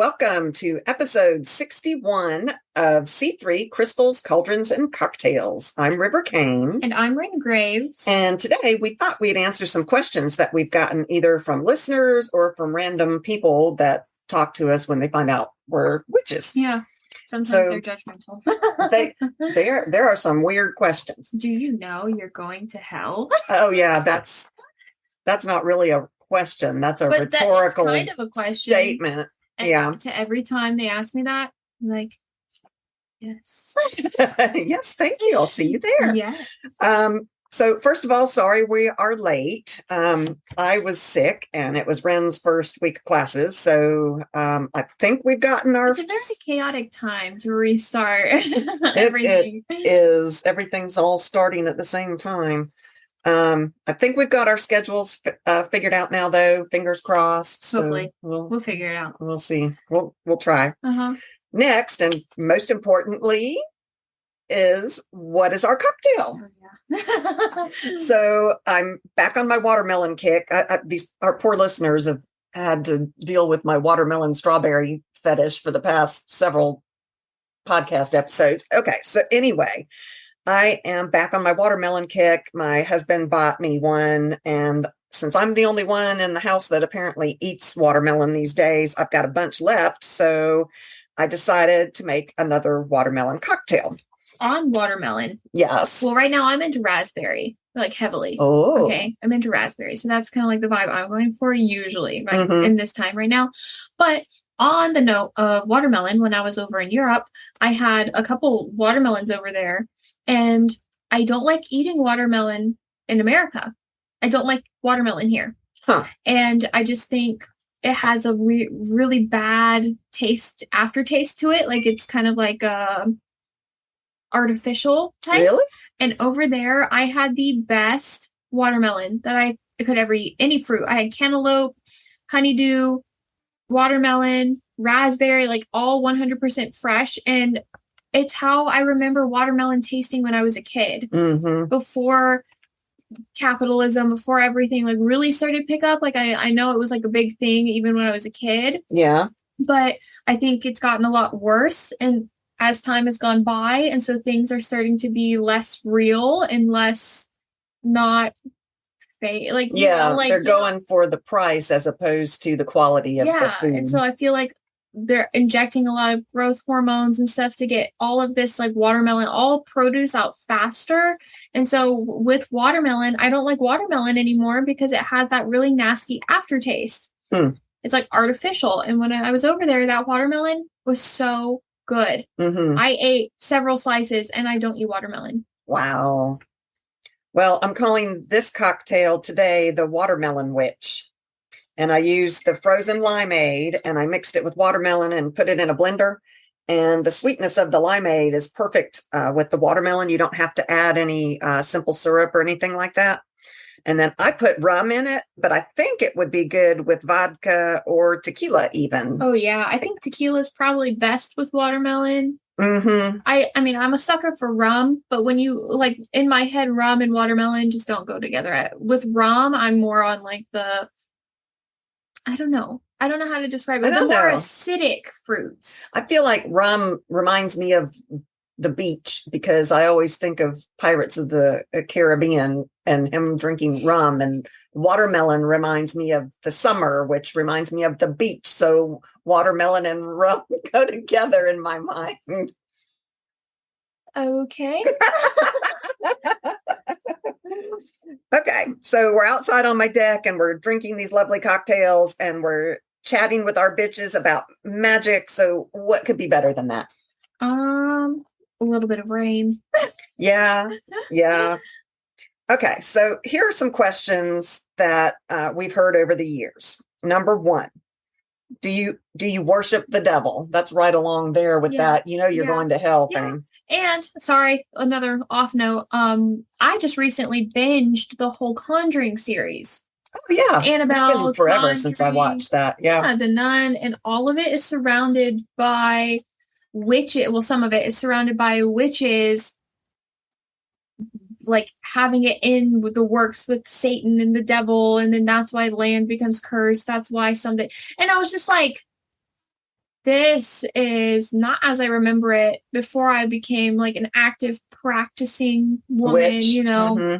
welcome to episode 61 of C3 Crystals, Cauldrons, and Cocktails. I'm River Kane. And I'm Wren Graves. And today we thought we'd answer some questions that we've gotten either from listeners or from random people that talk to us when they find out we're witches. Yeah, sometimes they're judgmental. There are some weird questions. Do you know you're going to hell? Oh, yeah, that's not really a question. That's a rhetorical kind of a question. Statement. And yeah. To every time they ask me that, I'm like, yes. Yes, thank you. I'll see you there. Yeah. So first of all, sorry we are late. I was sick and it was Wren's first week of classes. So I think we've gotten our... It's a very chaotic time to restart everything. It is. Everything's all starting at the same time. I think we've got our schedules figured out now, though. Fingers crossed. Hopefully, so we'll figure it out. We'll see. We'll try. Uh-huh. Next, and most importantly, is what is our cocktail? Oh, yeah. So I'm back on my watermelon kick. Our poor listeners have had to deal with my watermelon strawberry fetish for the past several podcast episodes. Okay, so anyway. I am back on my watermelon kick. My husband bought me one, and since I'm the only one in the house that apparently eats watermelon these days, I've got a bunch left, so I decided to make another watermelon cocktail. On watermelon? Yes. Well, right now I'm into raspberry, like heavily. Oh. Okay, I'm into raspberry, so that's kind of like the vibe I'm going for usually in this time right now. But on the note of watermelon, when I was over in Europe, I had a couple watermelons over there. And I don't like eating watermelon in America. I don't like watermelon here. Huh. And I just think it has a really bad aftertaste to it. Like it's kind of like artificial type. Really? And over there, I had the best watermelon that I could ever eat. Any fruit. I had cantaloupe, honeydew, watermelon, raspberry, like all 100% fresh. And it's how I remember watermelon tasting when I was a kid. Mm-hmm. Before capitalism, before everything like really started to pick up. Like I know it was like a big thing even when I was a kid. Yeah. But I think it's gotten a lot worse and as time has gone by. And so things are starting to be less real and less not fake. Like, they're going for the price as opposed to the quality of the food. And so I feel like they're injecting a lot of growth hormones and stuff to get all of this like watermelon, all produce out faster. And so with watermelon, I don't like watermelon anymore because it has that really nasty aftertaste. It's like artificial. And when I was over there, that watermelon was so good. Mm-hmm. I ate several slices and I don't eat watermelon. Wow. Well, I'm calling this cocktail today the Watermelon Witch. And I used the frozen limeade and I mixed it with watermelon and put it in a blender. And the sweetness of the limeade is perfect with the watermelon. You don't have to add any simple syrup or anything like that. And then I put rum in it, but I think it would be good with vodka or tequila even. Oh, yeah. I think tequila is probably best with watermelon. Mm-hmm. I mean, I'm a sucker for rum, but when you like in my head, rum and watermelon just don't go together. With rum, I'm more on like I don't know how to describe it. The more acidic fruits. I feel like rum reminds me of the beach because I always think of Pirates of the Caribbean and him drinking rum, and watermelon reminds me of the summer, which reminds me of the beach. So watermelon and rum go together in my mind. Okay. Okay, so we're outside on my deck and we're drinking these lovely cocktails and we're chatting with our bitches about magic. So what could be better than that? A little bit of rain. Yeah. Okay, so here are some questions that we've heard over the years. Number one, do you worship the devil? That's right along there with that. You're going to hell thing. And sorry, another off note. I just recently binged the whole Conjuring series. Oh yeah, Annabelle. It's been forever since I watched that. Yeah, The Nun, and all of it is surrounded by witches. Well, some of it is surrounded by witches, like having it in with the works with Satan and the devil, and then that's why land becomes cursed. That's why something. And I was just like, this is not as I remember it before I became like an active practicing woman, Witch. you know.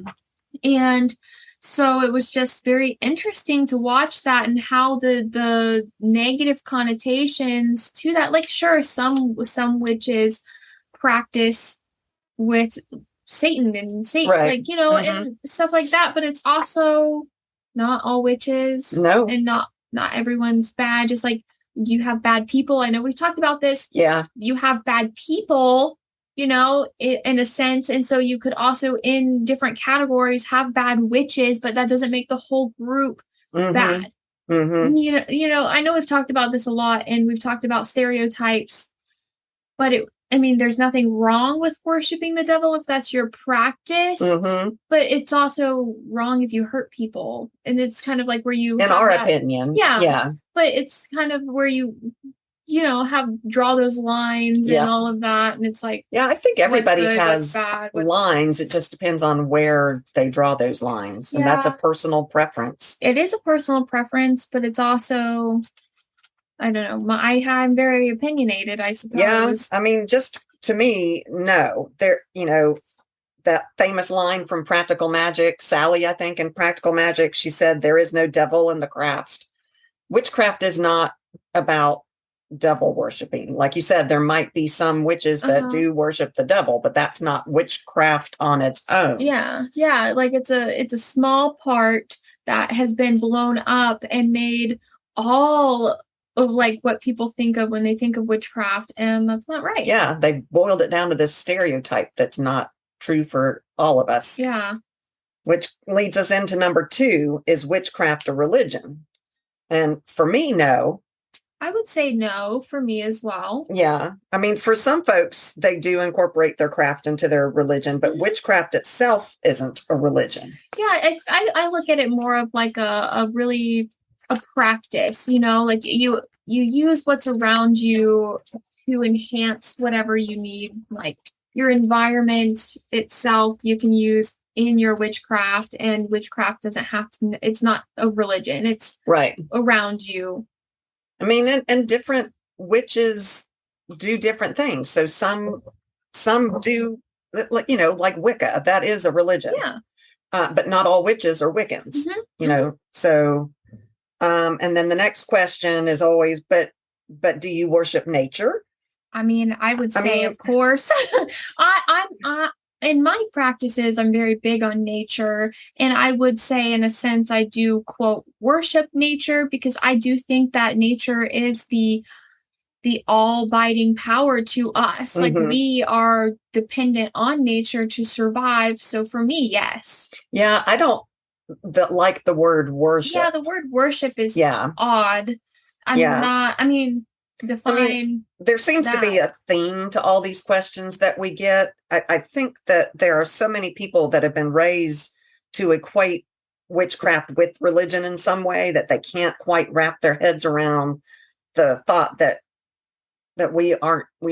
And so it was just very interesting to watch that and how the negative connotations to that. Like, sure, some witches practice with Satan and Satan, Right. like, you know, and stuff like that. But it's also not all witches. No. And not everyone's bad. Just like you have bad people. I know we've talked about this. Yeah. You have bad people, you know, in a sense. And so you could also, in different categories, have bad witches, but that doesn't make the whole group bad. You know, I know we've talked about this a lot, and we've talked about stereotypes, but I mean, there's nothing wrong with worshiping the devil if that's your practice, but it's also wrong if you hurt people. And it's kind of like where you, in our opinion, yeah, but it's kind of where you know, draw those lines and all of that. And it's like, yeah, I think everybody good, has bad, lines. It just depends on where they draw those lines. And that's a personal preference. It is a personal preference, but it's also, I don't know, I'm very opinionated, I suppose. Yeah, I mean, just to me, no. There, you know, that famous line from Practical Magic, Sally, I think, in Practical Magic, she said, "There is no devil in the craft." Witchcraft is not about devil worshiping. Like you said, there might be some witches that do worship the devil, but that's not witchcraft on its own. Yeah. Like it's a small part that has been blown up and made all of like what people think of when they think of witchcraft, and that's not right. Yeah, they boiled it down to this stereotype that's not true for all of us. Yeah. Which leads us into number 2, is witchcraft a religion? And for me, no. I would say no for me as well. Yeah. I mean, for some folks, they do incorporate their craft into their religion, but witchcraft itself isn't a religion. Yeah, I look at it more of like a practice, you know, like you use what's around you to enhance whatever you need, like your environment itself you can use in your witchcraft, and witchcraft doesn't have to, it's not a religion, it's right around you. I mean, and different witches do different things. So some do, you know, like Wicca, that is a religion. Yeah. But not all witches are Wiccans, you know, so and then the next question is always, but do you worship nature? I mean, I would say, of course. I'm in my practices, I'm very big on nature, and I would say, in a sense, I do quote worship nature, because I do think that nature is the all-abiding power to us. Like, we are dependent on nature to survive. So for me, yes. Yeah, I don't like the word worship. Yeah, the word worship is odd. Define. There seems to be a theme to all these questions that we get. I think that there are so many people that have been raised to equate witchcraft with religion in some way that they can't quite wrap their heads around the thought that we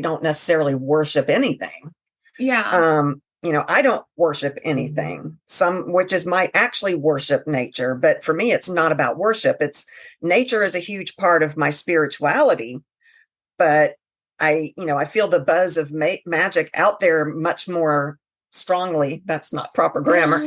don't necessarily worship anything. Yeah. You know, I don't worship anything. Some witches might actually worship nature, but for me, it's not about worship. Nature is a huge part of my spirituality, but I feel the buzz of magic out there much more strongly. That's not proper grammar.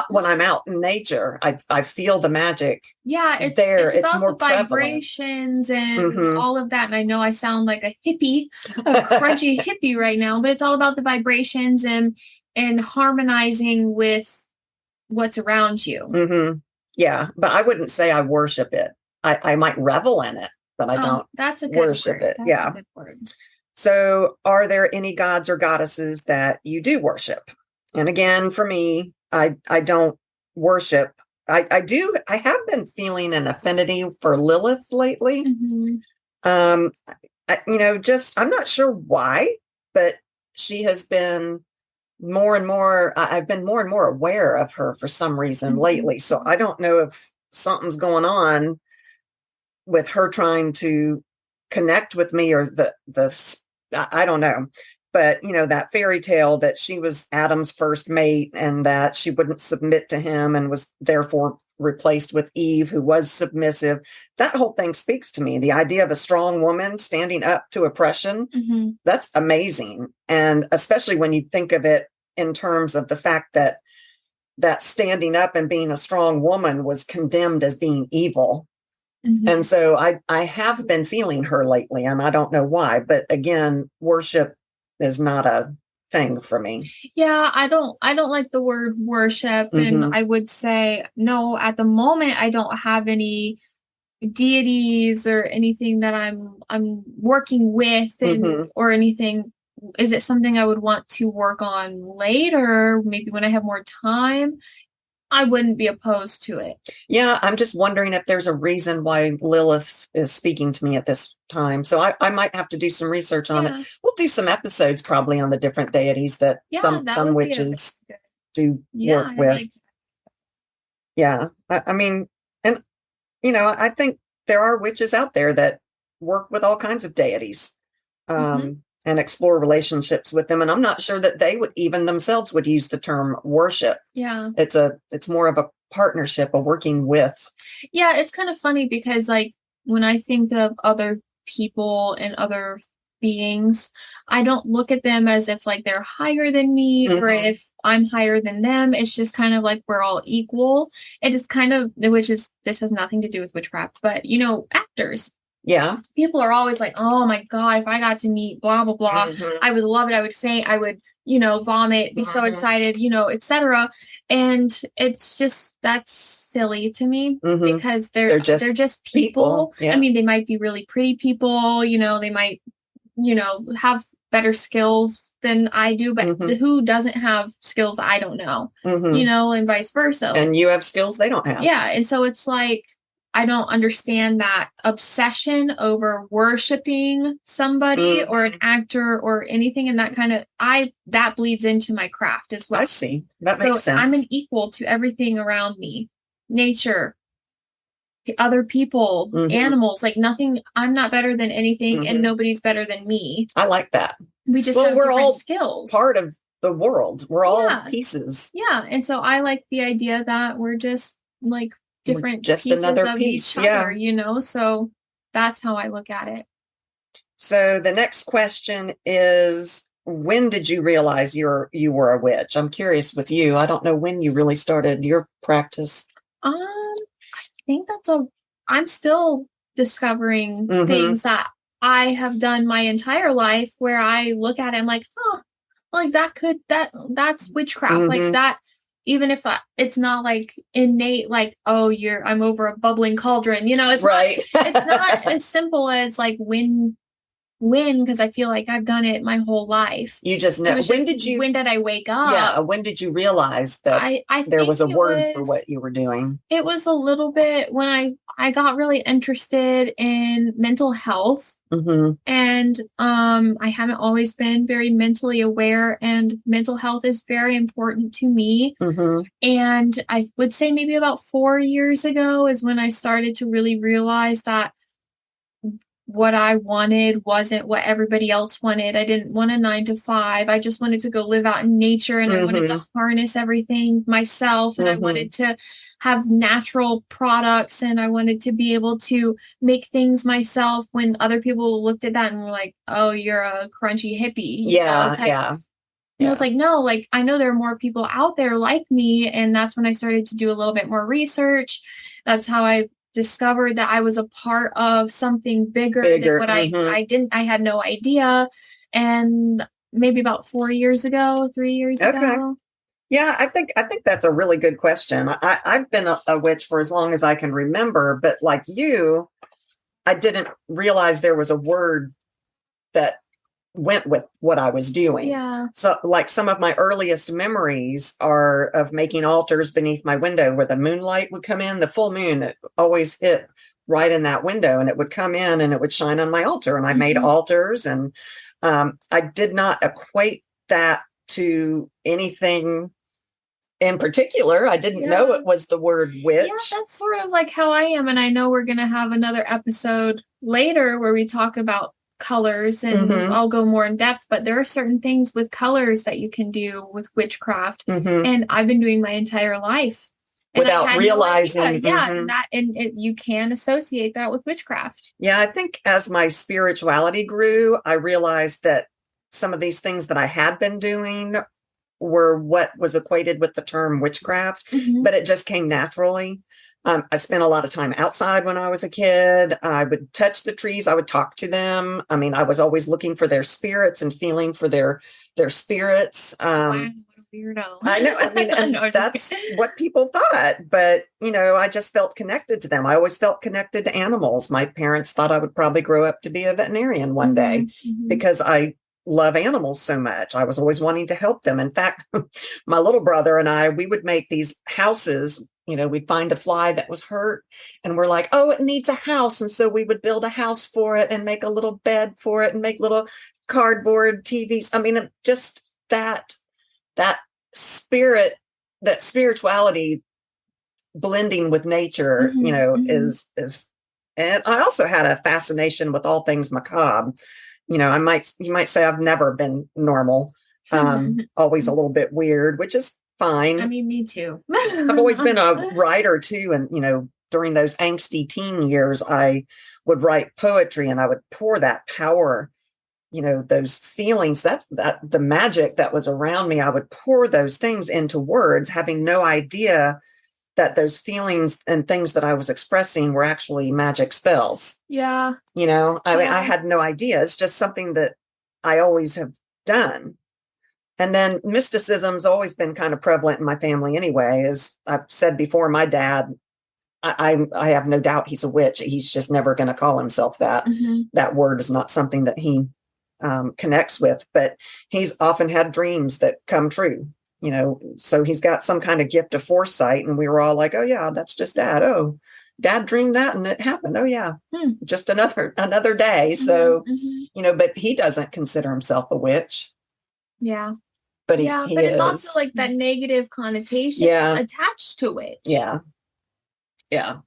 When I'm out in nature, I feel the magic. Yeah, it's about more the vibrations and all of that. And I know I sound like a hippie, a crunchy hippie right now, but it's all about the vibrations and harmonizing with what's around you. Yeah, but I wouldn't say I worship it. I might revel in it, but I don't worship it. That's a good word. So are there any gods or goddesses that you do worship? And again, for me, I don't worship. I have been feeling an affinity for Lilith lately. I'm not sure why, but she has been more and more, I've been more and more aware of her for some reason lately. So I don't know if something's going on with her trying to connect with me, or I don't know. But, that fairy tale that she was Adam's first mate and that she wouldn't submit to him and was therefore replaced with Eve, who was submissive. That whole thing speaks to me. The idea of a strong woman standing up to oppression, that's amazing. And especially when you think of it in terms of the fact that standing up and being a strong woman was condemned as being evil. And so I have been feeling her lately, and I don't know why. But again, worship is not a thing for me. Yeah, I don't like the word worship, and I would say no, at the moment I don't have any deities or anything that I'm working with and or anything. Is it something I would want to work on later, maybe when I have more time? I wouldn't be opposed to it. Yeah, I'm just wondering if there's a reason why Lilith is speaking to me at this time. So I might have to do some research on it. We'll do some episodes probably on the different deities that some witches do work with. Yeah, I mean, and I think there are witches out there that work with all kinds of deities. And explore relationships with them. And I'm not sure that they would even themselves would use the term worship. Yeah. It's more of a partnership, a working with. Yeah, it's kind of funny because like when I think of other people and other beings, I don't look at them as if like they're higher than me or if I'm higher than them. It's just kind of like we're all equal. It is kind of, this has nothing to do with witchcraft, but actors. Yeah. People are always like, oh my God, if I got to meet blah, blah, blah, I would love it. I would faint. I would, vomit, be so excited, etc. And it's just, that's silly to me because they're just people. Yeah. I mean, they might be really pretty people, they might, have better skills than I do, but who doesn't have skills I don't know, and vice versa. And you have skills they don't have. Yeah. And so it's like, I don't understand that obsession over worshiping somebody or an actor or anything. And that kind of, that bleeds into my craft as well. I see. That makes sense. I'm an equal to everything around me. Nature, other people, animals, like nothing. I'm not better than anything and nobody's better than me. I like that. We just have we're different all skills. Part of the world. We're all pieces. Yeah. And so I like the idea that we're just like, different just pieces another of piece, each other, so that's how I look at it. So the next question is, when did you realize you were a witch? I'm curious with you. I don't know when you really started your practice. I think I'm still discovering things that I have done my entire life where I look at it and like, like that's witchcraft, like that. Even if it's not like innate, like, oh, I'm over a bubbling cauldron, it's right. It's not as simple as like when, because I feel like I've done it my whole life. You just know. When did I wake up? Yeah. When did you realize that there was a word for what you were doing? It was a little bit when I got really interested in mental health. And I haven't always been very mentally aware, and mental health is very important to me. And I would say maybe about 4 years ago is when I started to really realize that what I wanted wasn't what everybody else wanted. I didn't want a 9-to-5. I just wanted to go live out in nature, and I wanted to harness everything myself, and I wanted to have natural products, and I wanted to be able to make things myself when other people looked at that and were like, oh, you're a crunchy hippie. Yeah. And I was like, no, like, I know there are more people out there like me. And that's when I started to do a little bit more research. That's how I discovered that I was a part of something bigger than what I had no idea. And maybe about 3 years ago. Yeah, I think that's a really good question. I've been a witch for as long as I can remember, but like you, I didn't realize there was a word that went with what I was doing. Yeah. So like some of my earliest memories are of making altars beneath my window where the moonlight would come in, the full moon, it always hit right in that window, and it would come in and it would shine on my altar. And I made altars, and I did not equate that to anything in particular. I didn't know it was the word witch. Yeah, that's sort of like how I am. And I know we're going to have another episode later where we talk about colors, and I'll go more in depth, but there are certain things with colors that you can do with witchcraft. And I've been doing my entire life. And without I had realizing. no idea. Yeah, you can associate that with witchcraft. Yeah, I think as my spirituality grew, I realized that some of these things that I had been doing were what was equated with the term witchcraft, but it just came naturally. I spent a lot of time outside when I was a kid. I would touch the trees. I would talk to them. I mean, I was always looking for their spirits and feeling for their spirits. Wow, what a weirdo. I know. I mean, and No, that's what people thought. But, I just felt connected to them. I always felt connected to animals. My parents thought I would probably grow up to be a veterinarian one day because I love animals so much. I was always wanting to help them. In fact, my little brother and I, we would make these houses. We'd find a fly that was hurt and we're like, oh, it needs a house. And so we would build a house for it and make a little bed for it and make little cardboard TVs. I mean, just that spirit, that spirituality blending with nature, is, and I also had a fascination with all things macabre. You might say I've never been normal, always a little bit weird, which is fine. I mean, me too. I've always been a writer too. And, during those angsty teen years, I would write poetry and I would pour that power, those feelings, that the magic that was around me, I would pour those things into words, having no idea that those feelings and things that I was expressing were actually magic spells. Yeah. I mean, I had no idea. It's just something that I always have done. And then mysticism's always been kind of prevalent in my family anyway. As I've said before, my dad, I have no doubt he's a witch. He's just never going to call himself that. That word is not something that he connects with, but he's often had dreams that come true, so he's got some kind of gift of foresight. And we were all like, oh yeah, that's just dad. Oh, dad dreamed that and it happened. Oh yeah. Just another day. So, but he doesn't consider himself a witch. Yeah. But he but it's is. also like that negative connotation attached to it. Yeah. Yeah.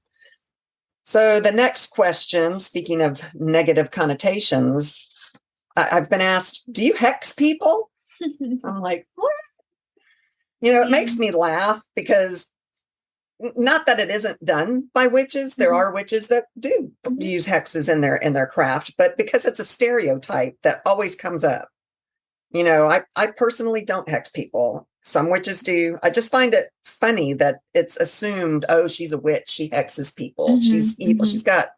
So the next question, speaking of negative connotations, I've been asked, do you hex people? I'm like, what? It makes me laugh because not that it isn't done by witches. There are witches that do use hexes in their craft, but because it's a stereotype that always comes up. I personally don't hex people. Some witches do. I just find it funny that it's assumed, oh, she's a witch. She hexes people. She's evil. She's got,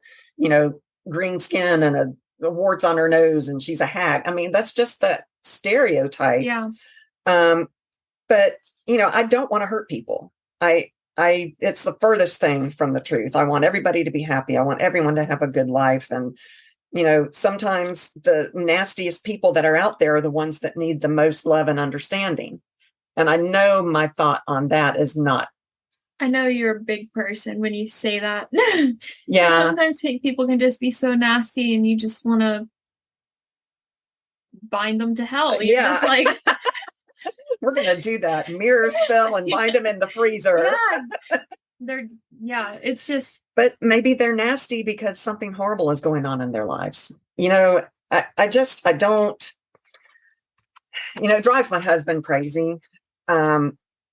green skin and a warts on her nose and she's a hag. I mean, that's just that stereotype. Yeah. But, I don't want to hurt people. It's the furthest thing from the truth. I want everybody to be happy. I want everyone to have a good life. And sometimes the nastiest people that are out there are the ones that need the most love and understanding. And I know my thought on that is not. I know you're a big person when you say that. Yeah. Sometimes people can just be so nasty and you just want to bind them to hell. You're just like, we're going to do that mirror spell and bind them in the freezer. It's just. But maybe they're nasty because something horrible is going on in their lives. I don't, it drives my husband crazy.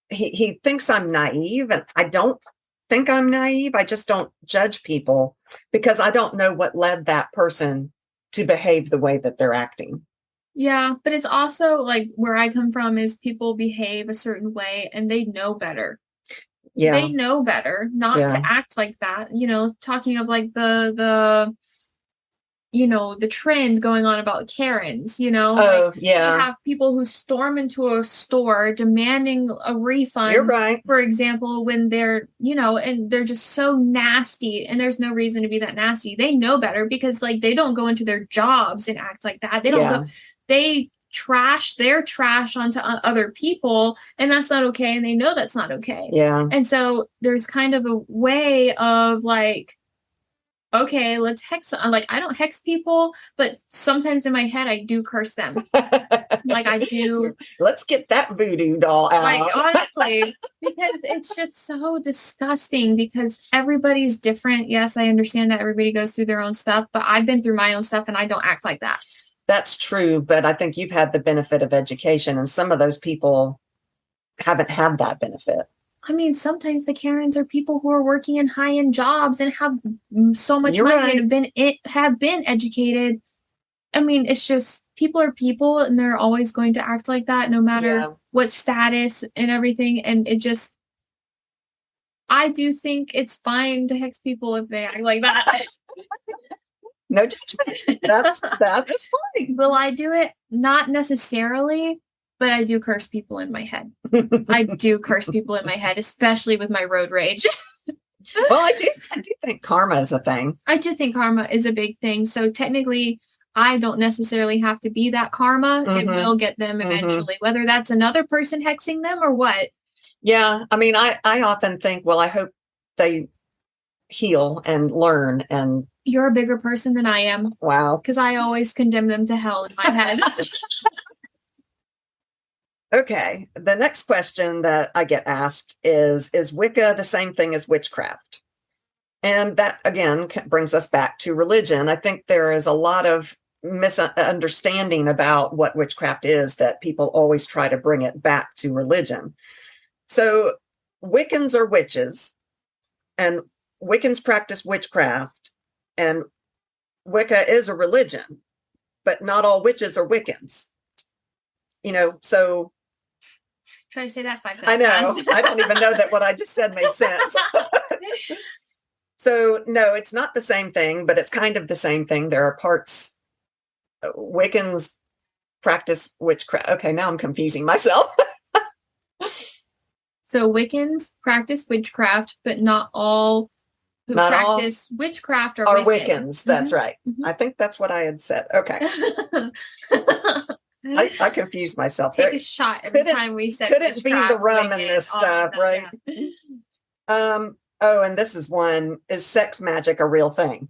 He thinks I'm naive and I don't think I'm naive. I just don't judge people because I don't know what led that person to behave the way that they're acting. Yeah, but it's also like where I come from is people behave a certain way and they know better. Yeah. They know better not to act like that. Talking of like the trend going on about Karens, you have people who storm into a store demanding a refund. You're right. For example, when they're, and they're just so nasty and there's no reason to be that nasty. They know better because like they don't go into their jobs and act like that. They don't go, they trash their trash onto other people and that's not okay. And they know that's not okay. Yeah. And so there's kind of a way of like, okay, let's hex. Like, I don't hex people, but sometimes in my head, I do curse them. Like, I do. Let's get that voodoo doll out. Like, honestly, because it's just so disgusting because everybody's different. Yes, I understand that everybody goes through their own stuff, but I've been through my own stuff and I don't act like that. That's true, but I think you've had the benefit of education, and some of those people haven't had that benefit. I mean, sometimes the Karens are people who are working in high-end jobs and have so much You're money right. and have been educated. I mean, it's just people are people and they're always going to act like that no matter what status and everything. And it just, I do think it's fine to hex people if they act like that. No judgment. That's fine. Will I do it? Not necessarily, but I do curse people in my head. I do curse people in my head, especially with my road rage. Well, I do think karma is a thing. I do think karma is a big thing. So technically, I don't necessarily have to be that karma. It will get them eventually, whether that's another person hexing them or what. Yeah. I mean, I often think, well, I hope they heal and learn. And you're a bigger person than I am. Wow. Because I always condemn them to hell in my head. Okay. The next question that I get asked is Wicca the same thing as witchcraft? And that, again, brings us back to religion. I think there is a lot of misunderstanding about what witchcraft is, that people always try to bring it back to religion. So Wiccans are witches, and Wiccans practice witchcraft, and Wicca is a religion, but not all witches are Wiccans. You know, so try to say that 5 times. I know. I don't even know that what I just said made sense. So no, it's not the same thing, but it's kind of the same thing. There are parts. Wiccans practice witchcraft. Okay, now I'm confusing myself. So Wiccans practice witchcraft, but not all who practice witchcraft are Wiccans. That's right. I think that's what I had said. Okay. I confused myself. Take a shot every time we said couldn't be the rum in this stuff, right? Yeah. Oh, and this is one. Is sex magic a real thing?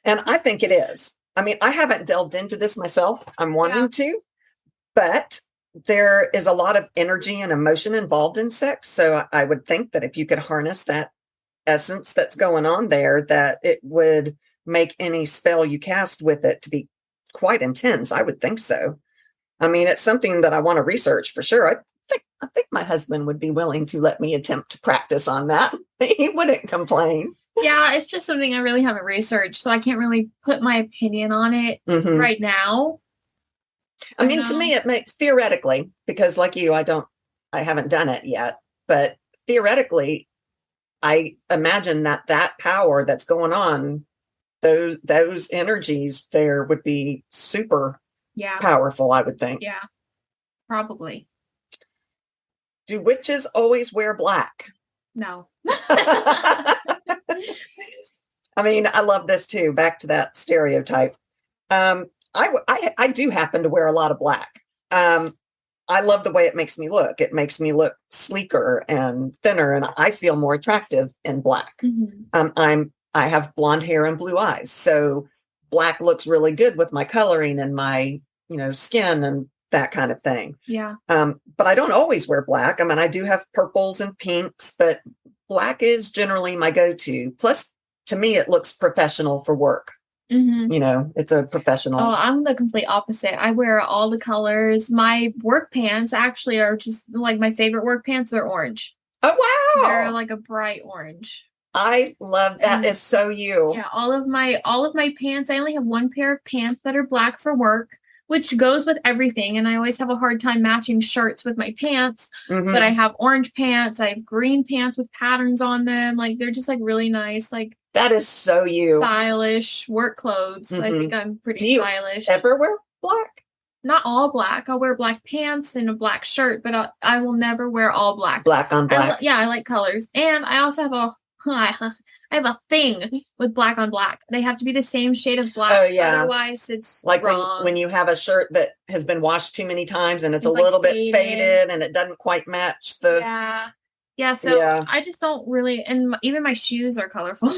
And I think it is. I mean, I haven't delved into this myself. I'm wanting to, but there is a lot of energy and emotion involved in sex. So I would think that if you could harness that essence that's going on there, that it would make any spell you cast with it to be quite intense. I would think so. I mean, it's something that I want to research for sure. I think my husband would be willing to let me attempt to practice on that. He wouldn't complain. Yeah, it's just something I really haven't researched, so I can't really put my opinion on it right now. I mean, to me, it makes theoretically, because like you, I haven't done it yet, but theoretically, I imagine that power that's going on, those energies there would be super powerful, I would think. Yeah, probably. Do witches always wear black? No. I mean, I love this too. Back to that stereotype. I do happen to wear a lot of black. I love the way it makes me look. It makes me look sleeker and thinner, and I feel more attractive in black. I have blonde hair and blue eyes, so black looks really good with my coloring and my, skin and that kind of thing. Yeah. But I don't always wear black. I mean, I do have purples and pinks, but black is generally my go-to. Plus, to me, it looks professional for work. It's a professional. Oh, I'm the complete opposite. I wear all the colors. My work pants actually are just like my favorite work pants. They're orange. Oh, wow. They're like a bright orange. I love that. It's so you. Yeah, all of my pants. I only have one pair of pants that are black for work, which goes with everything. And I always have a hard time matching shirts with my pants. But I have orange pants. I have green pants with patterns on them. Like, they're just like really nice. Like, that is so you. Stylish work clothes. I think I'm pretty stylish. Do you ever wear black? Not all black. I'll wear black pants and a black shirt, but I will never wear all black. Black on black. I like colors. And I also have I have a thing with black on black. They have to be the same shade of black. Oh, yeah. Otherwise, it's like wrong. When you have a shirt that has been washed too many times and it's a little bit faded and it doesn't quite match the. Yeah. Yeah. So I just don't really, and even my shoes are colorful.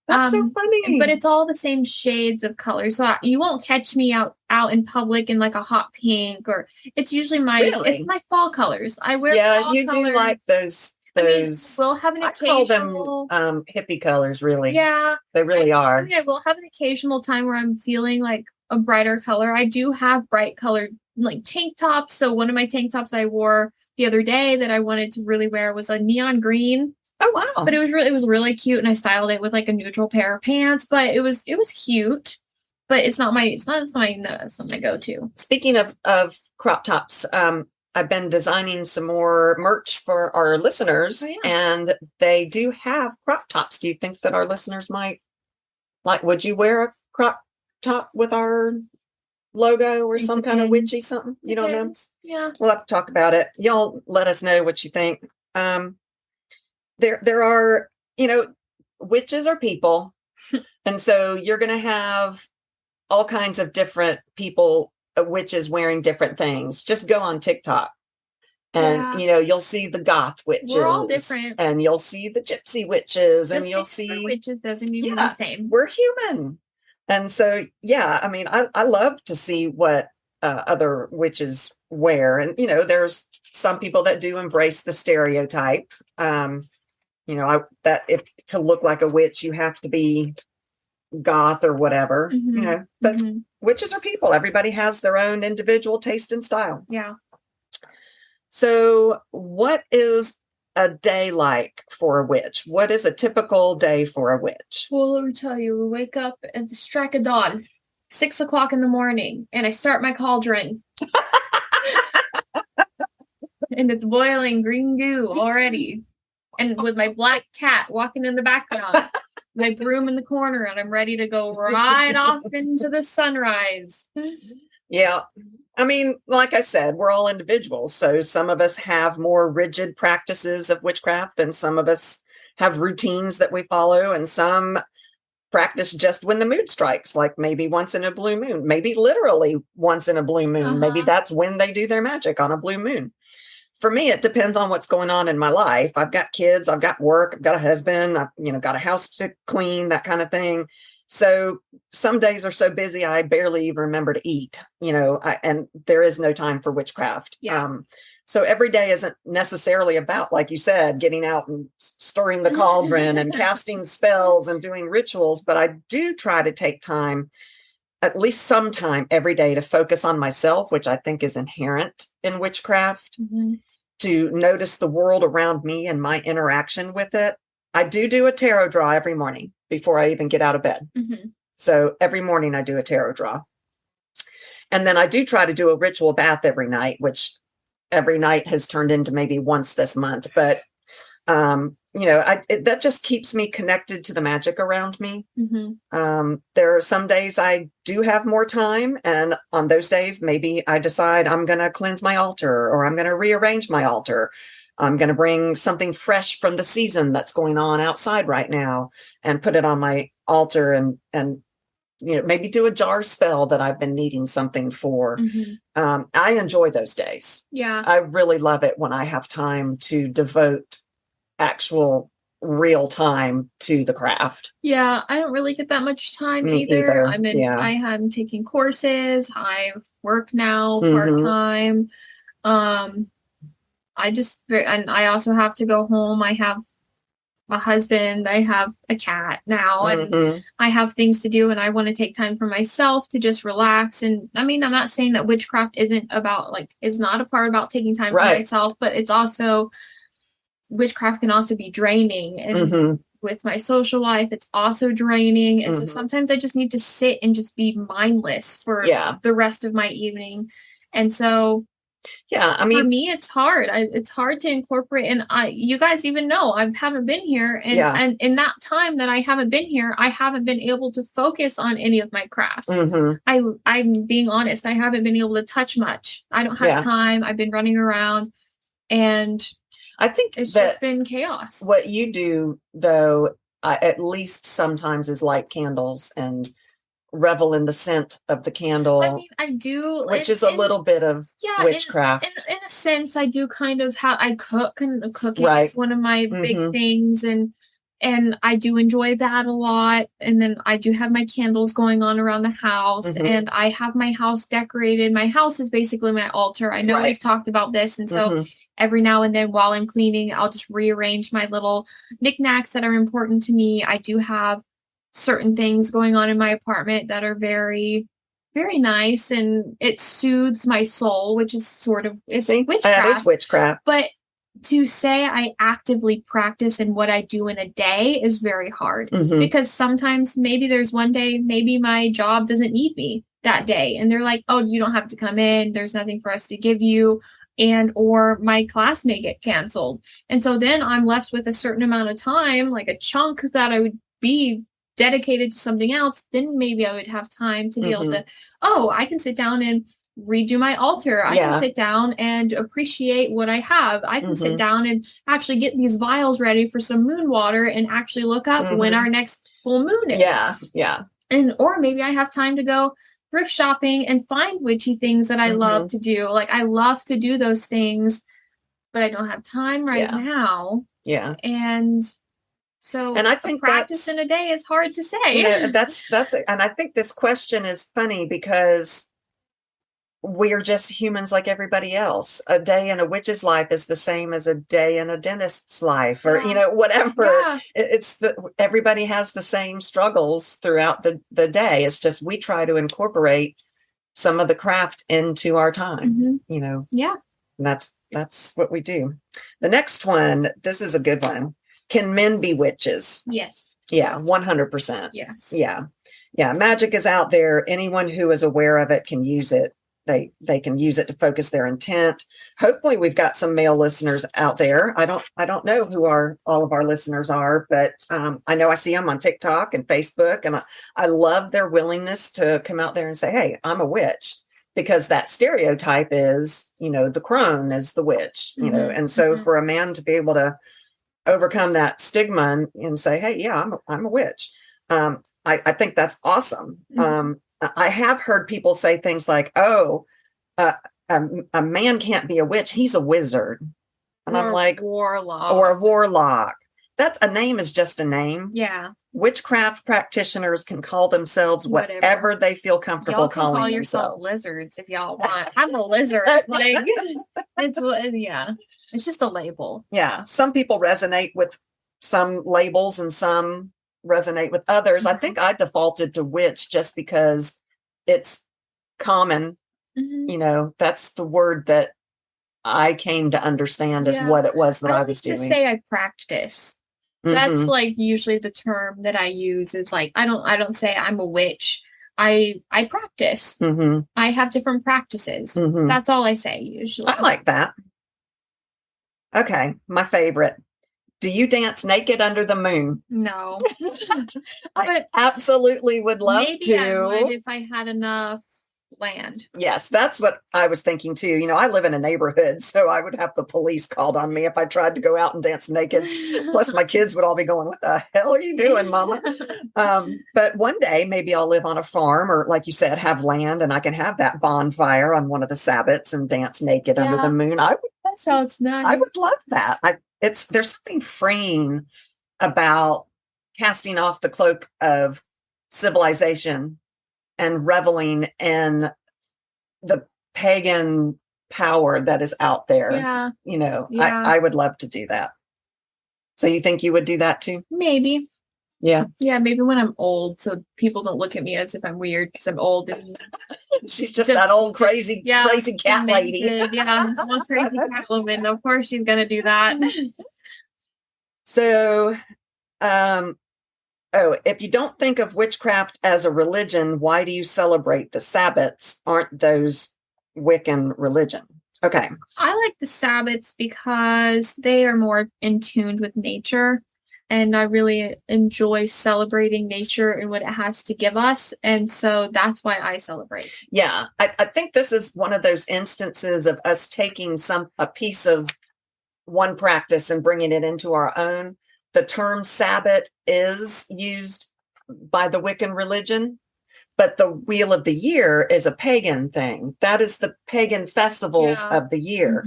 That's so funny. But it's all the same shades of color. So you won't catch me out in public in like a hot pink, or it's usually it's my fall colors. I wear fall you colors. Do like those. I mean, we'll have an occasional. I call them hippie colors, really. Yeah. They really are. I mean, I will have an occasional time where I'm feeling like a brighter color. I do have bright colored like tank tops. So one of my tank tops I wore the other day that I wanted to really wear was a neon green. Oh wow. But it was really cute, and I styled it with like a neutral pair of pants, but it was cute. But it's not my go-to. Speaking of crop tops, I've been designing some more merch for our listeners, and they do have crop tops. Do you think that our listeners might like? Would you wear a crop top with our logo or some kind of witchy something? You don't know? Yeah, we'll have to talk about it. Y'all let us know what you think. There are, witches are people, and so you're going to have all kinds of different people, witches wearing different things. Just go on TikTok and, you'll see the goth witches. We're all different. And you'll see the gypsy witches. Just and you'll see witches doesn't mean the same. We're human. And so, I mean, I love to see what other witches wear. And, there's some people that do embrace the stereotype. That if to look like a witch, you have to be goth or whatever, but witches are people. Everybody has their own individual taste and style. Yeah. So what is a day like for a witch? What is a typical day for a witch? Well, let me tell you, we wake up at the strike of dawn, 6 o'clock in the morning, and I start my cauldron. And it's boiling green goo already. And with my black cat walking in the background, my broom in the corner, and I'm ready to go right off into the sunrise. Yeah. I mean, like I said, we're all individuals. So some of us have more rigid practices of witchcraft, and some of us have routines that we follow, and some practice just when the mood strikes, like maybe once in a blue moon, maybe literally once in a blue moon. Maybe that's when they do their magic, on a blue moon. For me, it depends on what's going on in my life. I've got kids, I've got work, I've got a husband, I've got a house to clean, that kind of thing. So some days are so busy, I barely even remember to eat, and there is no time for witchcraft. Yeah. So every day isn't necessarily about, like you said, getting out and stirring the cauldron and casting spells and doing rituals. But I do try to take time, at least some time every day, to focus on myself, which I think is inherent in witchcraft. To notice the world around me and my interaction with it. I do a tarot draw every morning before I even get out of bed. So every morning I do a tarot draw. And then I do try to do a ritual bath every night, which every night has turned into maybe once this month. But, that just keeps me connected to the magic around me. There are some days I do have more time. And on those days, maybe I decide I'm going to cleanse my altar, or I'm going to rearrange my altar. I'm going to bring something fresh from the season that's going on outside right now and put it on my altar, and maybe do a jar spell that I've been needing something for. I enjoy those days. Yeah. I really love it when I have time to devote actual real time to the craft. Yeah, I don't really get that much time either. I am taking courses. I work now part-time. And I also have to go home. I have a husband, I have a cat now, and I have things to do, and I want to take time for myself to just relax. And I mean, I'm not saying that witchcraft isn't about, it's not a part about taking time for myself, but it's also, witchcraft can also be draining. And with my social life, it's also draining. And so sometimes I just need to sit and just be mindless for the rest of my evening. And so I mean, for me, it's hard. It's hard to incorporate. And you guys even know I haven't been here. And in that time that I haven't been here, I haven't been able to focus on any of my craft. I'm being honest. I haven't been able to touch much. I don't have time. I've been running around, and I think it's just been chaos. What you do, though, at least sometimes, is light candles and revel in the scent of the candle. I mean, I do, which is a little bit of witchcraft. In a sense, I do kind of I cook, and cooking is one of my big things, and I do enjoy that a lot. And then I do have my candles going on around the house, and I have my house decorated. My house is basically my altar. I know we've talked about this, and so every now and then while I'm cleaning, I'll just rearrange my little knickknacks that are important to me. I do have certain things going on in my apartment that are very very nice, and it soothes my soul, which is sort of it's See, witchcraft. that is witchcraft. But to say I actively practice in what I do in a day is very hard Mhm. because sometimes maybe there's one day, maybe my job doesn't need me that day. And they're like, oh, you don't have to come in. There's nothing for us to give you. And or my class may get canceled. And so then I'm left with a certain amount of time, like a chunk that I would be dedicated to something else. Then maybe I would have time to be able Mhm. to, oh, I can sit down and redo my altar. I can Yeah. sit down and appreciate what I have. I can sit Mhm. down and actually get these vials ready for some moon water and actually look up when Mhm. our next full moon is. Yeah. Yeah. And or maybe I have time to go thrift shopping and find witchy things that I love Mhm. to do. Like I love to do those things, but I don't have time right Yeah. now. Yeah. And so And I a think practice that's, in a day is hard to say. you know, and I think this question is funny because we are just humans like everybody else. A day in a witch's life is the same as a day in a dentist's life, or Yeah. whatever. Yeah. It's everybody has the same struggles throughout the day. It's just we try to incorporate some of the craft into our time. Mhm. Yeah. And that's what we do. The next one, this is a good one. Can men be witches? Yes. Yeah, 100%. Yes. Yeah. Yeah. Magic is out there. Anyone who is aware of it can use it. They can use it to focus their intent. Hopefully we've got some male listeners out there. I don't know who all of our listeners are, but I know I see them on TikTok and Facebook, and I love their willingness to come out there and say, hey, I'm a witch, because that stereotype is, the crone is the witch, and so for a man to be able to overcome that stigma and say, hey, yeah, I'm a witch. I think that's awesome. I have heard people say things like, oh, a man can't be a witch. He's a wizard. And I'm like, warlock. Or a warlock. That's a name is just a name. Yeah. Witchcraft practitioners can call themselves whatever they feel comfortable y'all can calling call yourself themselves. Lizards if y'all want. I'm a lizard. Like it's just a label. Yeah. Some people resonate with some labels and some resonate with others. I think I defaulted to witch just because it's common. That's the word that I came to understand as what it was that I was doing. To say I practice. That's like usually the term that I use is like I don't say I'm a witch. I practice. I have different practices. That's all I say usually. I like that. Okay, my favorite. Do you dance naked under the moon? No. I absolutely would love maybe to. I would if I had enough land. Yes, that's what I was thinking too. I live in a neighborhood, so I would have the police called on me if I tried to go out and dance naked. Plus, my kids would all be going, "What the hell are you doing, Mama?" But one day, maybe I'll live on a farm, or like you said, have land, and I can have that bonfire on one of the Sabbats and dance naked under the moon. That sounds nice. I would love that. There's something freeing about casting off the cloak of civilization and reveling in the pagan power that is out there. I would love to do that. So you think you would do that too? Maybe. Yeah. Yeah, maybe when I'm old, so people don't look at me as if I'm weird because I'm old. And she's just that old crazy cat lady. Yeah, old crazy cat woman. Of course she's gonna do that. So, if you don't think of witchcraft as a religion, why do you celebrate the Sabbats? Aren't those Wiccan religion? Okay. I like the Sabbats because they are more in tune with nature. And I really enjoy celebrating nature and what it has to give us. And so that's why I celebrate. Yeah. I think this is one of those instances of us taking a piece of one practice and bringing it into our own. The term Sabbat is used by the Wiccan religion, but the Wheel of the Year is a pagan thing. That is the pagan festivals of the year.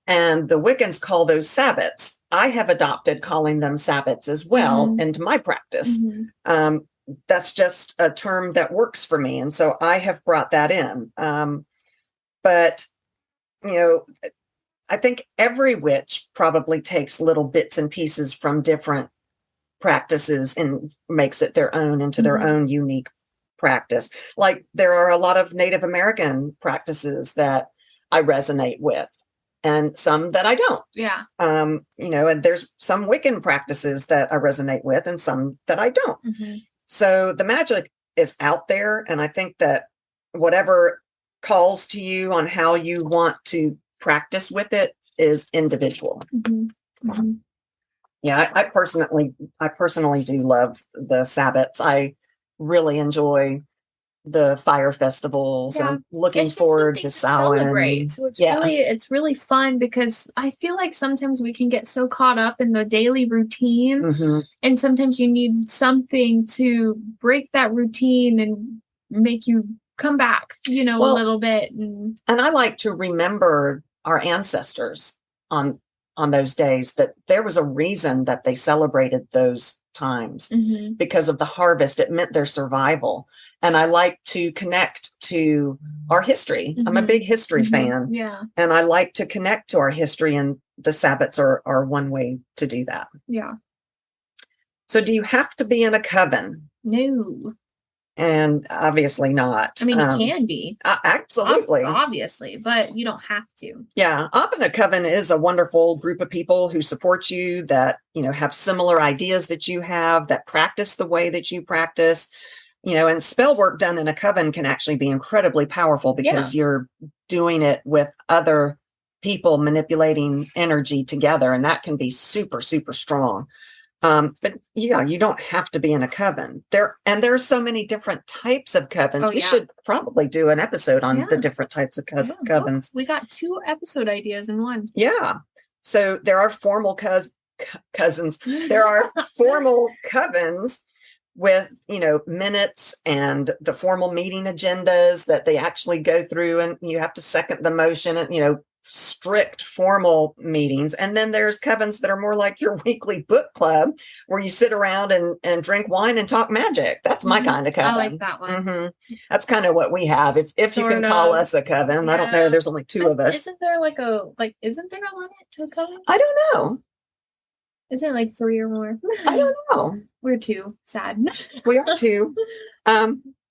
And the Wiccans call those Sabbats. I have adopted calling them Sabbats as well into my practice. That's just a term that works for me. And so I have brought that in. But, I think every witch probably takes little bits and pieces from different practices and makes it their own into their own unique practice. Like there are a lot of Native American practices that I resonate with and some that I don't. Yeah. And there's some Wiccan practices that I resonate with and some that I don't. So the magic is out there. And I think that whatever calls to you on how you want to practice with it is individual. Yeah, I personally do love the Sabbats. I really enjoy the fire festivals. Yeah, I'm looking forward to Samhain. So it's really fun because I feel like sometimes we can get so caught up in the daily routine, and sometimes you need something to break that routine and make you come back, a little bit. And I like to remember our ancestors on those days, that there was a reason that they celebrated those times because of the harvest. It meant their survival. And I like to connect to our history. I'm a big history fan. Yeah. And I like to connect to our history, and the Sabbats are one way to do that. Yeah. So do you have to be in a coven? No. And obviously not. I mean, it can be. Absolutely. Obviously, but you don't have to. Yeah. Often a coven is a wonderful group of people who support you, that, have similar ideas that you have, that practice the way that you practice, and spell work done in a coven can actually be incredibly powerful because you're doing it with other people manipulating energy together. And that can be super, super strong. But yeah, you don't have to be in a coven there. And there are so many different types of covens. We should probably do an episode on the different types of covens. We got 2 episode ideas in one. Yeah. So there are formal cousins. There are formal covens with, minutes and the formal meeting agendas that they actually go through, and you have to second the motion and, strict formal meetings. And then there's covens that are more like your weekly book club where you sit around and drink wine and talk magic. That's my kind of coven. I like that one. That's kind of what we have. If you can call us a coven. Yeah. I don't know. There's only 2 of us. Isn't there isn't there a limit to a coven? I don't know. Is it like 3 or more? I don't know. We're 2. Sad. We are 2.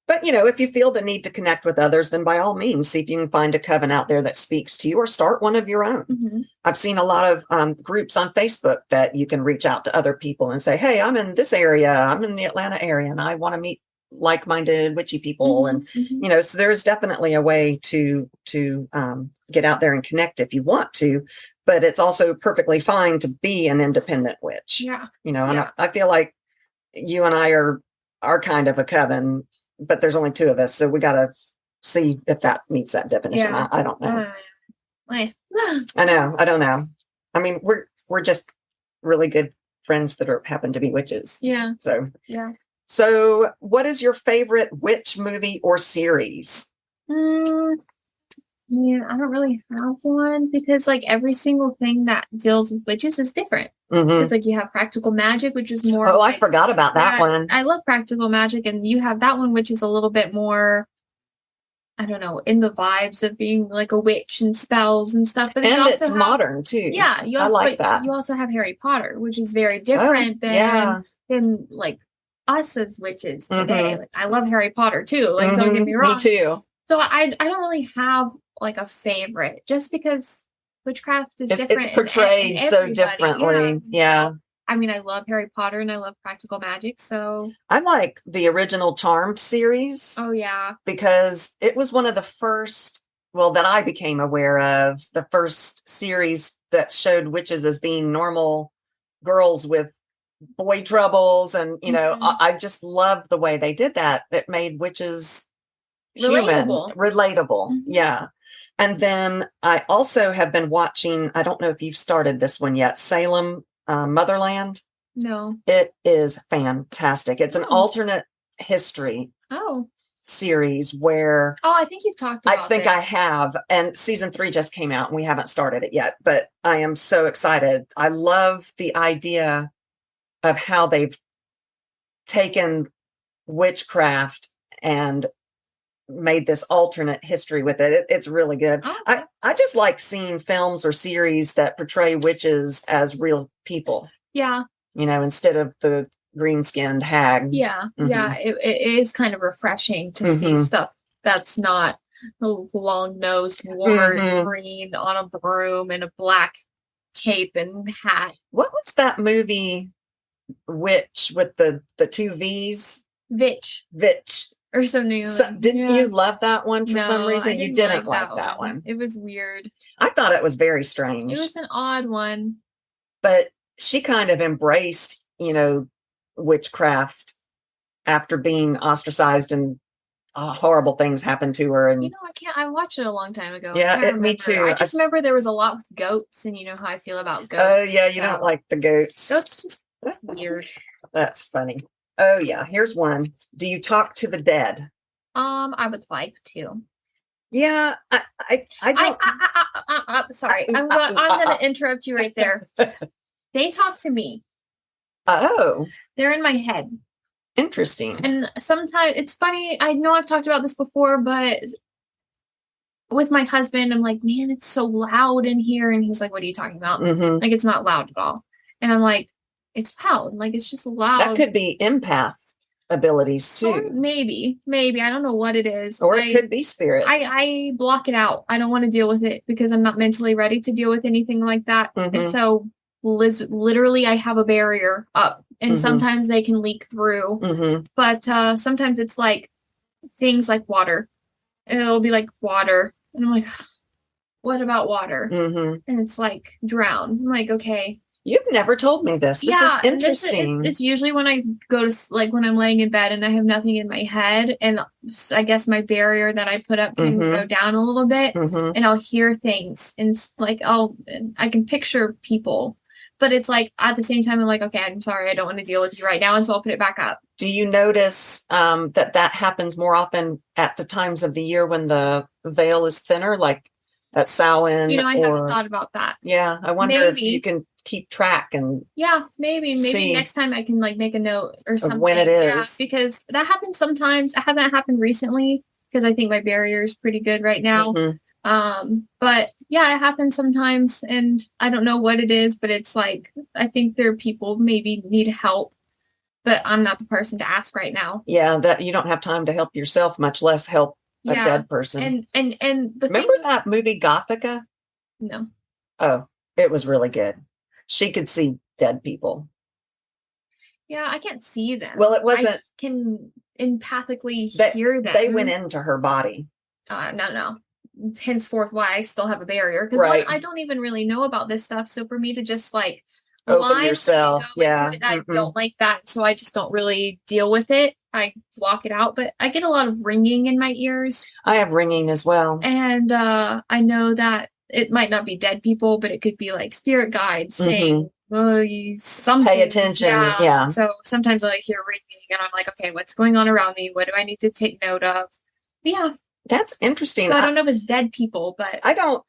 But, if you feel the need to connect with others, then by all means, see if you can find a coven out there that speaks to you, or start one of your own. I've seen a lot of groups on Facebook that you can reach out to other people and say, hey, I'm in this area. I'm in the Atlanta area and I want to meet like-minded witchy people. And, so there's definitely a way to get out there and connect if you want to, but it's also perfectly fine to be an independent witch. Yeah. And I feel like you and I are kind of a coven, but there's only 2 of us. So we got to see if that meets that definition. Yeah. I don't know. I know. I don't know. I mean, we're just really good friends that happen to be witches. Yeah. So, yeah. So what is your favorite witch movie or series? Yeah, I don't really have one because every single thing that deals with witches is different. It's you have practical magic, which is more. Oh, I forgot about that one. I love practical magic, and you have that one, which is a little bit more, I don't know, in the vibes of being like a witch and spells and stuff. But it's modern too. Yeah, I like that. You also have Harry Potter, which is very different than us as witches today. I love Harry Potter too. Don't get me wrong. Me too. So I don't really have a favorite, just because witchcraft is different. It's portrayed so differently. Yeah. So, I mean, I love Harry Potter and I love practical magic. So I like the original Charmed series. Oh yeah. Because it was one of the first, that I became aware of, the first series that showed witches as being normal girls with boy troubles. And, I just loved the way they did that. It made witches relatable. Yeah. And then I also have been watching, I don't know if you've started this one yet, Salem Motherland. No. It is fantastic. It's an alternate history series where I think you've talked about I have. And season 3 just came out and we haven't started it yet, but I am so excited. I love the idea of how they've taken witchcraft and made this alternate history with it. It's really good. I just like seeing films or series that portray witches as real people. Yeah. Instead of the green-skinned hag. Yeah, yeah, it is kind of refreshing to see Mhm. stuff that's not a long-nosed warrior green on a broom and a black cape and hat. What was that movie, Witch, with the two V's? Vitch Vitch. or something. So, didn't you love that one for some No, reason? I You didn't didn't like like that one. It was weird. I thought it was very strange. It was an odd one. But she kind of embraced, witchcraft after being ostracized and horrible things happened to her. And I watched it a long time ago. yeah, me too. I just remember there was a lot with goats, and you know how I feel about goats. Oh yeah, you don't like the goats. Goats just weird. That's funny. Oh yeah, here's one. Do you talk to the dead? I would like to. Yeah, I don't. Sorry, I'm gonna interrupt you right there. They talk to me. Oh, they're in my head. Interesting. And sometimes it's funny. I know I've talked about this before, but with my husband, I'm like, man, it's so loud in here, and he's like, what are you talking about? Like, it's not loud at all. And I'm like, it's loud. Like, it's just loud. That could be empath abilities too. Or maybe. I don't know what it is. Or it could be spirits. I block it out. I don't want to deal with it because I'm not mentally ready to deal with anything like that. And so literally I have a barrier up, and sometimes they can leak through. But sometimes it's like things like water. And it'll be like water. And I'm like, what about water? And it's like drown. I'm like, okay. You've never told me this. This is interesting. It's usually when I go to, like, when I'm laying in bed and I have nothing in my head, and I guess my barrier that I put up can go down a little bit, and I'll hear things, and like, I can picture people, but it's like, at the same time, I'm like, okay, I'm sorry, I don't want to deal with you right now, and so I'll put it back up. Do you notice that happens more often at the times of the year when the veil is thinner, like at Samhain? I haven't thought about that. Yeah, I wonder if you can keep track and maybe next time I can like make a note or something when it is, because that happens sometimes. It hasn't happened recently because I think my barrier is pretty good right now. But yeah, it happens sometimes, and I don't know what it is, but it's like, I think there are people maybe need help, but I'm not the person to ask right now. Yeah, that you don't have time to help yourself, much less help a dead person. And remember that movie Gothica? No. Oh, it was really good. She could see dead people. Yeah, I can't see them. Well, it wasn't. I can empathically hear them. They went into her body. No. Henceforth, why I still have a barrier, because I don't even really know about this stuff. So for me to just like open yourself, I don't like that. So I just don't really deal with it. I block it out. But I get a lot of ringing in my ears. I have ringing as well, and I know that it might not be dead people, but it could be like spirit guides saying, something. Pay attention. Yeah. So sometimes I hear ringing and I'm like, okay, what's going on around me? What do I need to take note of? But yeah. That's interesting. So I don't know if it's dead people, but I don't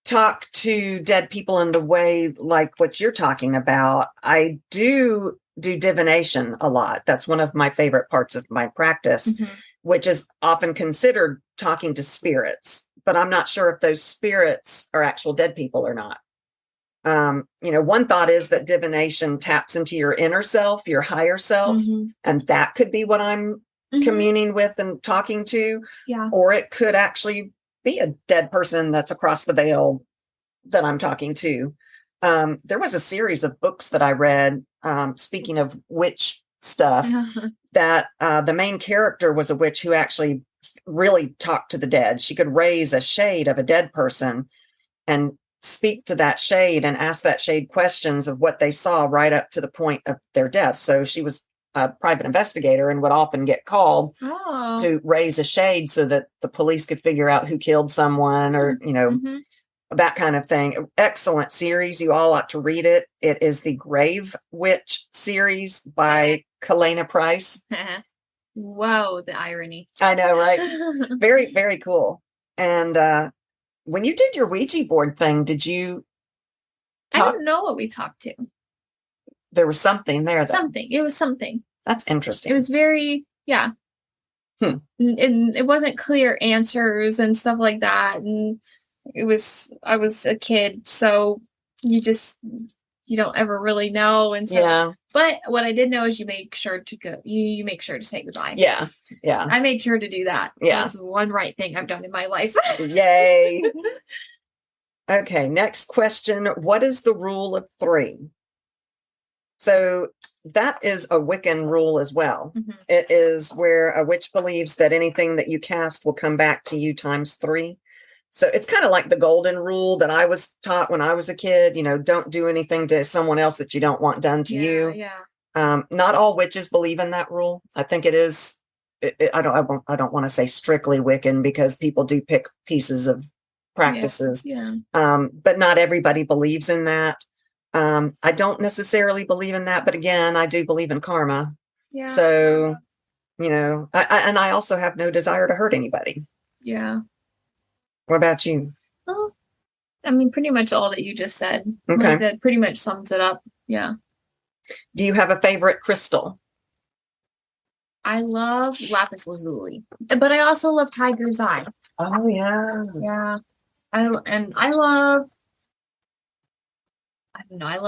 talk to dead people in the way like what you're talking about. I do divination a lot. That's one of my favorite parts of my practice, which is often considered talking to spirits. But I'm not sure if those spirits are actual dead people or not. One thought is that divination taps into your inner self, your higher self, and that could be what I'm communing with and talking to. Yeah. Or it could actually be a dead person that's across the veil that I'm talking to. There was a series of books that I read, speaking of witch stuff, that the main character was a witch who actually really talk to the dead. She could raise a shade of a dead person and speak to that shade and ask that shade questions of what they saw right up to the point of their death. So she was a private investigator and would often get called to raise a shade so that the police could figure out who killed someone or, that kind of thing. Excellent series. You all ought to read it. It is the Grave Witch series by Kalena Price. Whoa, the irony. I know, right? Very, very cool. And when you did your Ouija board thing, did you I don't know what we talked to. There was something there. It was something. That's interesting. It was very, And it wasn't clear answers and stuff like that. And I was a kid, so you just you don't ever really know. And so, Yeah. but what I did know is you make sure to go, you make sure to say goodbye. Yeah. Yeah. I made sure to do that. Yeah. That's one right thing I've done in my life. Yay. Okay, next question. What is the rule of 3? So that is a Wiccan rule as well. Mm-hmm. It is where a witch believes that anything that you cast will come back to you times 3. So it's kind of like the golden rule that I was taught when I was a kid, don't do anything to someone else that you don't want done to you. Yeah. Not all witches believe in that rule. I think it is, I don't want to say strictly Wiccan, because people do pick pieces of practices. Yeah. But not everybody believes in that. I don't necessarily believe in that, but again, I do believe in karma. Yeah. So, I also have no desire to hurt anybody. Yeah. What about you? Well, I mean, pretty much all that you just said. Okay. Like, that pretty much sums it up. Yeah. Do you have a favorite crystal? I love lapis lazuli, but I also love tiger's eye. Oh yeah. Yeah. I love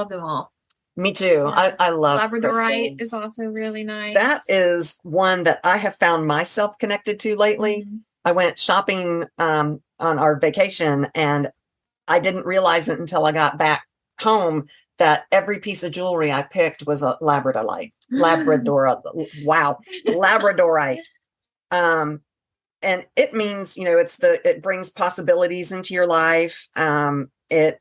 them all. Me too. Yeah. I love Labradorite crystals. is also really nice. That is one that I have found myself connected to lately. Mm-hmm. I went shopping on our vacation, and I didn't realize it until I got back home that every piece of jewelry I picked was a Labradorite. Labradorite. And it means, it brings possibilities into your life. It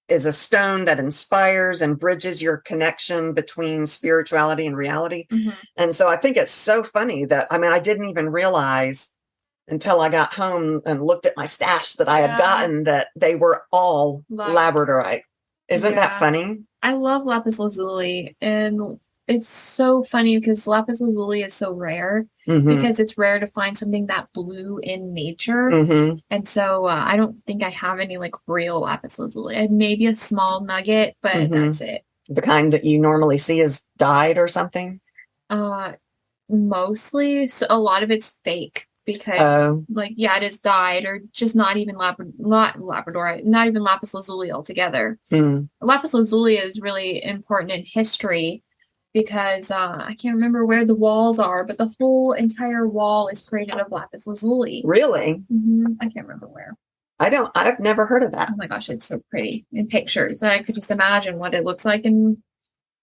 is a stone that inspires and bridges your connection between spirituality and reality. Mm-hmm. And so I think it's so funny that, I didn't even realize until I got home and looked at my stash that I had gotten that they were all Labradorite. Isn't that funny? I love lapis lazuli, and it's so funny because lapis lazuli is so rare, because it's rare to find something that blue in nature. And so I don't think I have any like real lapis lazuli. I have maybe a small nugget, but that's it. The kind that you normally see is dyed or something? Mostly. So a lot of it's fake, because it is dyed, or just not even Labradorite, not even lapis lazuli altogether. Lapis lazuli is really important in history, because I can't remember where the walls are, but the whole entire wall is created of lapis lazuli. Really? I can't remember where. I've never heard of that. Oh my gosh, it's so pretty in pictures. And I could just imagine what it looks like in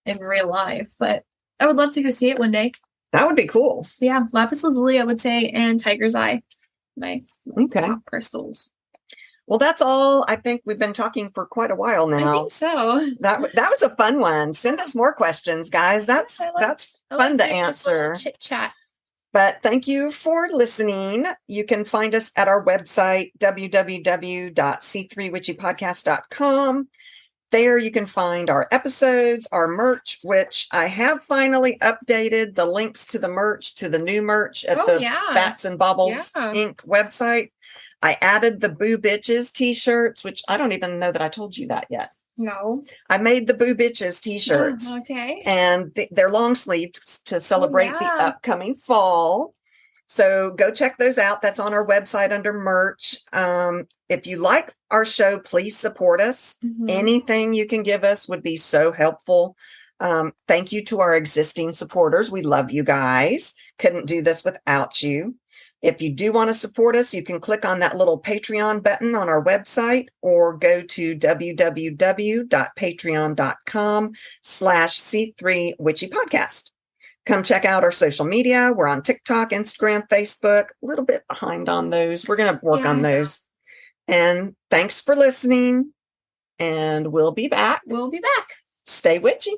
real life. But I would love to go see it one day. That would be cool. Yeah, lapis lazuli, I would say, and tiger's eye, my top crystals. Well, that's all. I think we've been talking for quite a while now. I think so. That was a fun one. Send us more questions, guys. That's fun to answer. Chit chat. But thank you for listening. You can find us at our website, www.c3witchypodcast.com. There you can find our episodes, our merch, which I have finally updated the links to the merch, to the new merch at the Bats and Baubles Inc. website. I added the Boo Bitches t-shirts, which I don't even know that I told you that yet. No. I made the Boo Bitches t-shirts. Okay. And they're long sleeved to celebrate the upcoming fall. So go check those out. That's on our website under merch. If you like our show, please support us. Anything you can give us would be so helpful. Thank you to our existing supporters. We love you guys. Couldn't do this without you. If you do want to support us, you can click on that little Patreon button on our website, or go to www.patreon.com/C3witchypodcast. Come check out our social media. We're on TikTok, Instagram, Facebook. A little bit behind on those. We're going to work on those. And thanks for listening. And we'll be back. We'll be back. Stay witchy.